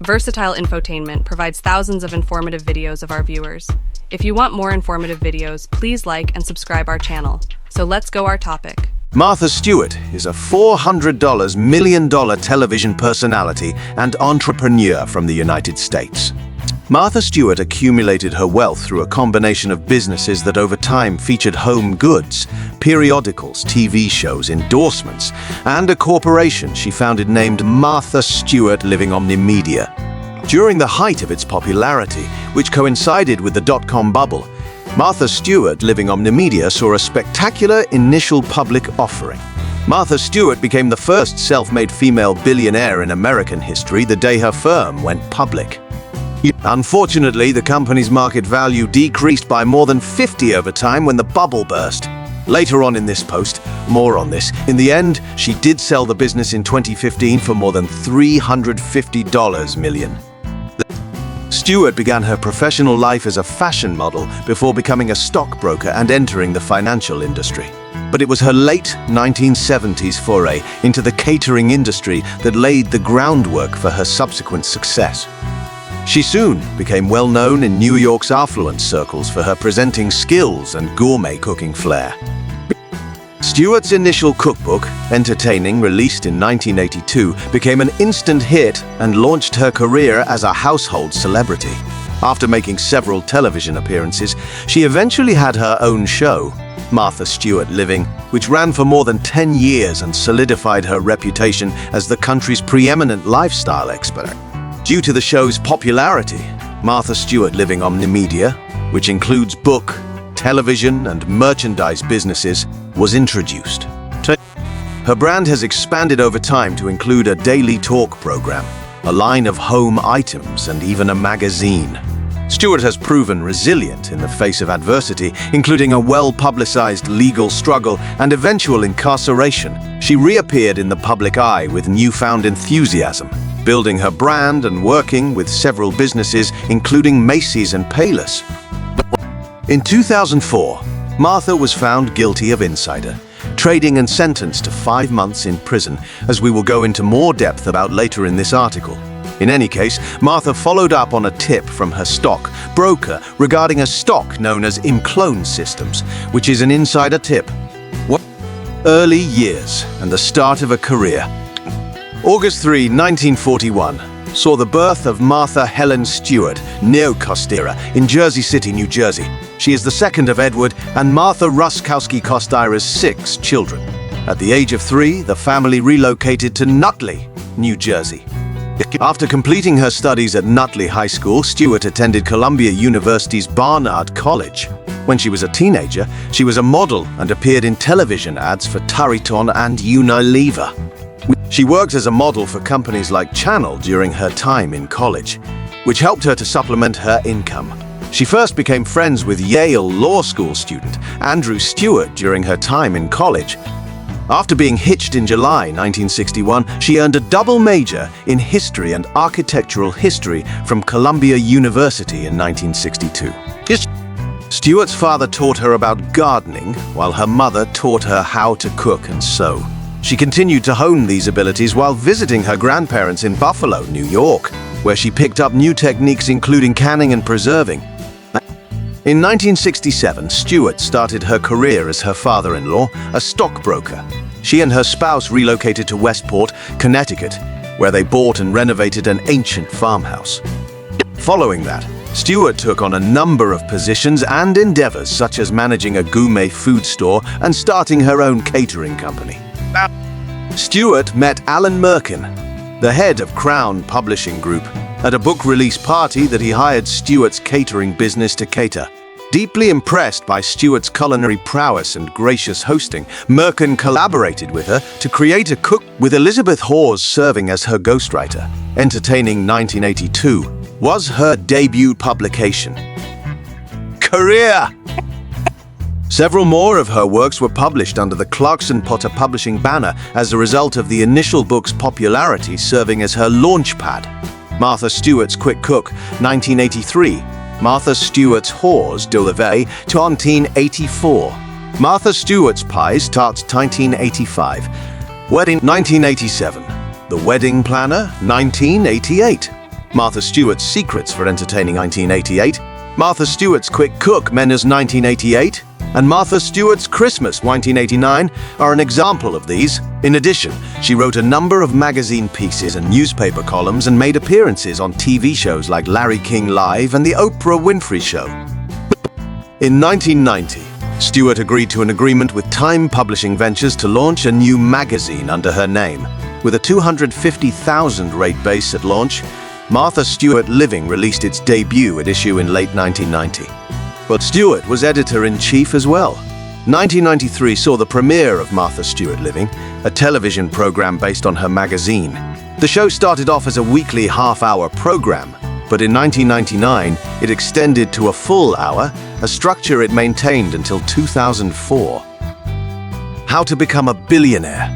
Versatile Infotainment provides thousands of informative videos of our viewers. If you want more informative videos, please like and subscribe our channel. So let's go our topic. Martha Stewart is a $400 million television personality and entrepreneur from the United States. Martha Stewart accumulated her wealth through a combination of businesses that over time featured home goods, periodicals, TV shows, endorsements, and a corporation she founded named Martha Stewart Living Omnimedia. During the height of its popularity, which coincided with the dot-com bubble, Martha Stewart Living Omnimedia saw a spectacular initial public offering. Martha Stewart became the first self-made female billionaire in American history the day her firm went public. Unfortunately, the company's market value decreased by more than 50 over time when the bubble burst. Later on in this post, more on this. In the end, she did sell the business in 2015 for more than $350 million. Stewart began her professional life as a fashion model before becoming a stockbroker and entering the financial industry. But it was her late 1970s foray into the catering industry that laid the groundwork for her subsequent success. She soon became well known in New York's affluent circles for her presenting skills and gourmet cooking flair. Stewart's initial cookbook, Entertaining, released in 1982, became an instant hit and launched her career as a household celebrity. After making several television appearances, she eventually had her own show, Martha Stewart Living, which ran for more than 10 years and solidified her reputation as the country's preeminent lifestyle expert. Due to the show's popularity, Martha Stewart Living Omnimedia, which includes book, television, and merchandise businesses, was introduced. Her brand has expanded over time to include a daily talk program, a line of home items, and even a magazine. Stewart has proven resilient in the face of adversity, including a well-publicized legal struggle and eventual incarceration. She reappeared in the public eye with newfound enthusiasm, building her brand and working with several businesses, including Macy's and Payless. In 2004, Martha was found guilty of insider trading and sentenced to 5 months in prison, as we will go into more depth about later in this article. In any case, Martha followed up on a tip from her stock broker regarding a stock known as Imclone Systems, which is an insider tip. Early years and the start of a career. August 3, 1941, saw the birth of Martha Helen Stewart, née Costera, in Jersey City, New Jersey. She is the second of Edward and Martha Ruskowski Costera's 6 children. At the age of 3, the family relocated to Nutley, New Jersey. After completing her studies at Nutley High School, Stewart attended Columbia University's Barnard College. When she was a teenager, she was a model and appeared in television ads for Tariton and Unilever. She worked as a model for companies like Channel during her time in college, which helped her to supplement her income. She first became friends with Yale Law School student Andrew Stewart during her time in college. After being hitched in July 1961, she earned a double major in history and architectural history from Columbia University in 1962. Stewart's father taught her about gardening, while her mother taught her how to cook and sew. She continued to hone these abilities while visiting her grandparents in Buffalo, New York, where she picked up new techniques including canning and preserving. In 1967, Stewart started her career as her father-in-law, a stockbroker. She and her spouse relocated to Westport, Connecticut, where they bought and renovated an ancient farmhouse. Following that, Stewart took on a number of positions and endeavors, such as managing a gourmet food store and starting her own catering company. Stewart met Alan Merkin, the head of Crown Publishing Group, at a book release party that he hired Stewart's catering business to cater. Deeply impressed by Stewart's culinary prowess and gracious hosting, Merkin collaborated with her to create a cook, with Elizabeth Hawes serving as her ghostwriter. Entertaining 1982 was her debut publication. Career! Several more of her works were published under the Clarkson Potter Publishing banner as a result of the initial book's popularity, serving as her launchpad. Martha Stewart's Quick Cook, 1983. Martha Stewart's Hors d'Oeuvre, 1984. Martha Stewart's Pies, Tarts, 1985. Wedding, 1987. The Wedding Planner, 1988. Martha Stewart's Secrets for Entertaining 1988, Martha Stewart's Quick Cook Menus 1988, and Martha Stewart's Christmas 1989 are an example of these. In addition, she wrote a number of magazine pieces and newspaper columns and made appearances on TV shows like Larry King Live and The Oprah Winfrey Show. In 1990, Stewart agreed to an agreement with Time Publishing Ventures to launch a new magazine under her name. With a 250,000 rate base at launch, Martha Stewart Living released its debut issue in late 1990. But Stewart was editor-in-chief as well. 1993 saw the premiere of Martha Stewart Living, a television program based on her magazine. The show started off as a weekly half-hour program, but in 1999 it extended to a full hour, a structure it maintained until 2004. How to become a billionaire.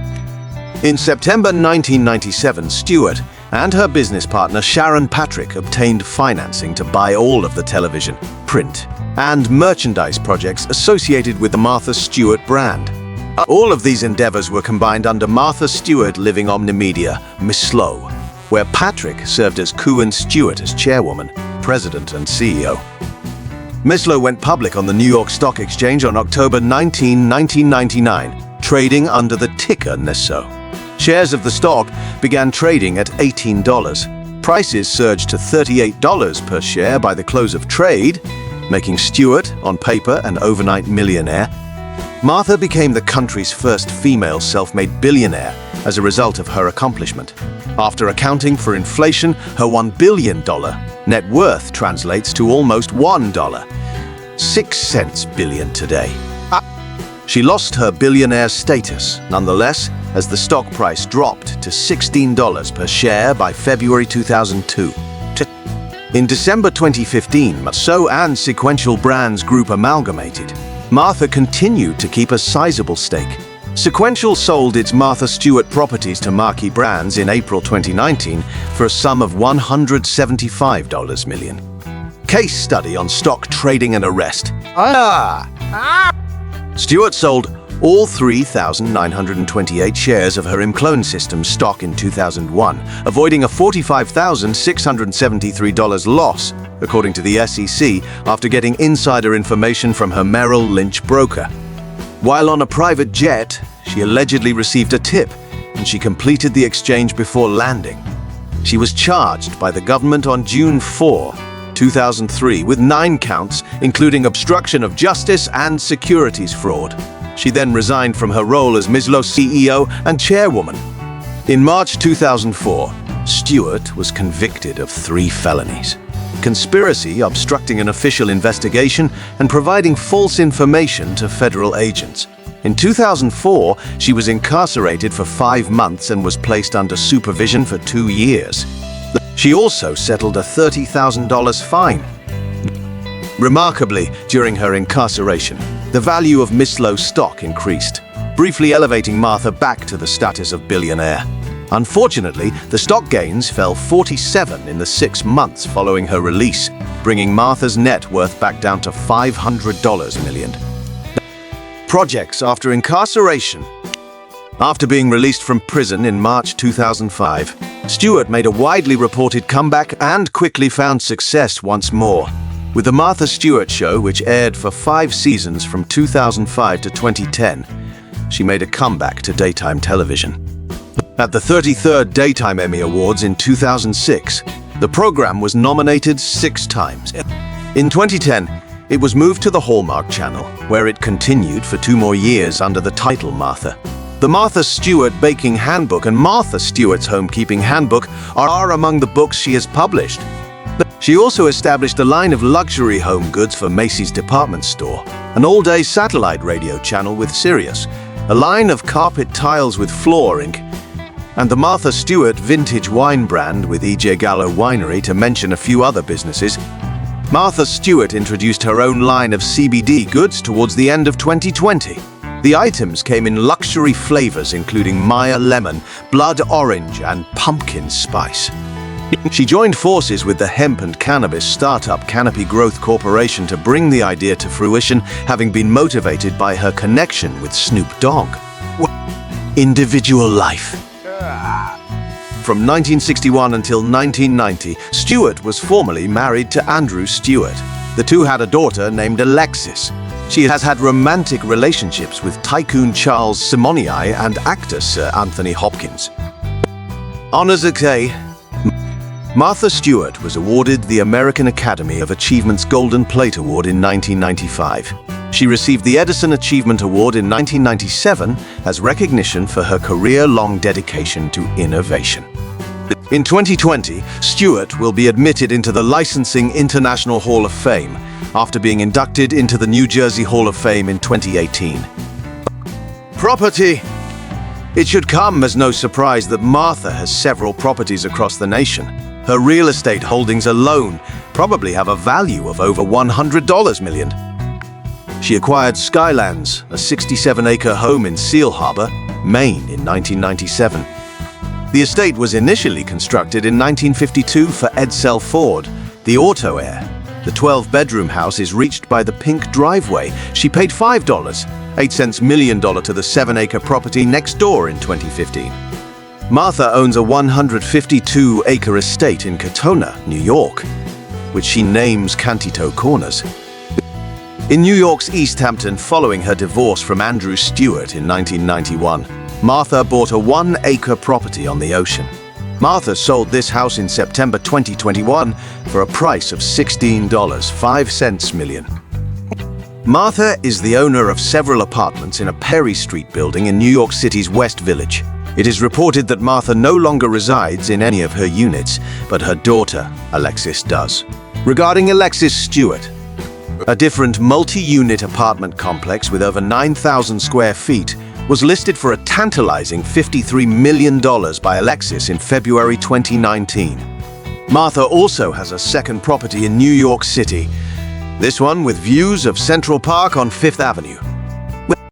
In September 1997, Stewart and her business partner Sharon Patrick obtained financing to buy all of the television, print, and merchandise projects associated with the Martha Stewart brand. All of these endeavors were combined under Martha Stewart Living Omnimedia, Miss Slow, where Patrick served as Koo and Stewart as chairwoman, president, and CEO. Mislow went public on the New York Stock Exchange on October 19, 1999, trading under the ticker NISO. Shares of the stock began trading at $18. Prices surged to $38 per share by the close of trade, making Stewart, on paper, an overnight millionaire. Martha became the country's first female self-made billionaire as a result of her accomplishment. After accounting for inflation, her $1 billion net worth translates to almost $1.06 billion today. She lost her billionaire status, nonetheless, as the stock price dropped to $16 per share by February 2002. In December 2015, So and Sequential Brands Group amalgamated. Martha continued to keep a sizable stake. Sequential sold its Martha Stewart properties to Marquee Brands in April 2019 for a sum of $175 million. Case study on stock trading and arrest. Stewart sold all 3,928 shares of her Imclone Systems stock in 2001, avoiding a $45,673 loss, according to the SEC, after getting insider information from her Merrill Lynch broker. While on a private jet, she allegedly received a tip, and she completed the exchange before landing. She was charged by the government on June 4, 2003, with 9 counts, including obstruction of justice and securities fraud. She then resigned from her role as Mislo CEO and chairwoman. In March 2004, Stewart was convicted of 3 felonies: conspiracy, obstructing an official investigation, and providing false information to federal agents. In 2004, she was incarcerated for 5 months and was placed under supervision for 2 years. She also settled a $30,000 fine. Remarkably, during her incarceration, the value of Mislo stock increased, briefly elevating Martha back to the status of billionaire. Unfortunately, the stock gains fell 47 in the 6 months following her release, bringing Martha's net worth back down to $500 million. Projects after incarceration. After being released from prison in March 2005, Stewart made a widely reported comeback and quickly found success once more. With The Martha Stewart Show, which aired for 5 seasons from 2005 to 2010, she made a comeback to daytime television. At the 33rd Daytime Emmy Awards in 2006, the program was nominated 6 times. In 2010, it was moved to the Hallmark Channel, where it continued for 2 more years under the title Martha. The Martha Stewart Baking Handbook and Martha Stewart's Homekeeping Handbook are among the books she has published. She also established a line of luxury home goods for Macy's department store, an all-day satellite radio channel with Sirius, a line of carpet tiles with Floor Inc., and the Martha Stewart vintage wine brand with E.J. Gallo Winery, to mention a few other businesses. Martha Stewart introduced her own line of CBD goods towards the end of 2020. The items came in luxury flavors including Maya Lemon, Blood Orange, and Pumpkin Spice. She joined forces with the hemp and cannabis startup Canopy Growth Corporation to bring the idea to fruition, having been motivated by her connection with Snoop Dogg. Individual life. From 1961 until 1990, Stewart was formerly married to Andrew Stewart. The two had a daughter named Alexis. She has had romantic relationships with tycoon Charles Simonyi and actor Sir Anthony Hopkins. Honors Decay. Martha Stewart was awarded the American Academy of Achievement's Golden Plate Award in 1995. She received the Edison Achievement Award in 1997 as recognition for her career-long dedication to innovation. In 2020, Stewart will be admitted into the Licensing International Hall of Fame after being inducted into the New Jersey Hall of Fame in 2018. Property. It should come as no surprise that Martha has several properties across the nation. Her real estate holdings alone probably have a value of over $100 million. She acquired Skylands, a 67-acre home in Seal Harbor, Maine in 1997. The estate was initially constructed in 1952 for Edsel Ford, the auto heir. The 12-bedroom house is reached by the pink driveway. She paid $5.08 million to the 7-acre property next door in 2015. Martha owns a 152-acre estate in Katona, New York, which she names Cantito Corners. In New York's East Hampton, following her divorce from Andrew Stewart in 1991, Martha bought a 1-acre property on the ocean. Martha sold this house in September 2021 for a price of $16.05 million. Martha is the owner of several apartments in a Perry Street building in New York City's West Village. It is reported that Martha no longer resides in any of her units, but her daughter, Alexis, does. Regarding Alexis Stewart, a different multi-unit apartment complex with over 9,000 square feet was listed for a tantalizing $53 million by Alexis in February 2019. Martha also has a second property in New York City, this one with views of Central Park on Fifth Avenue.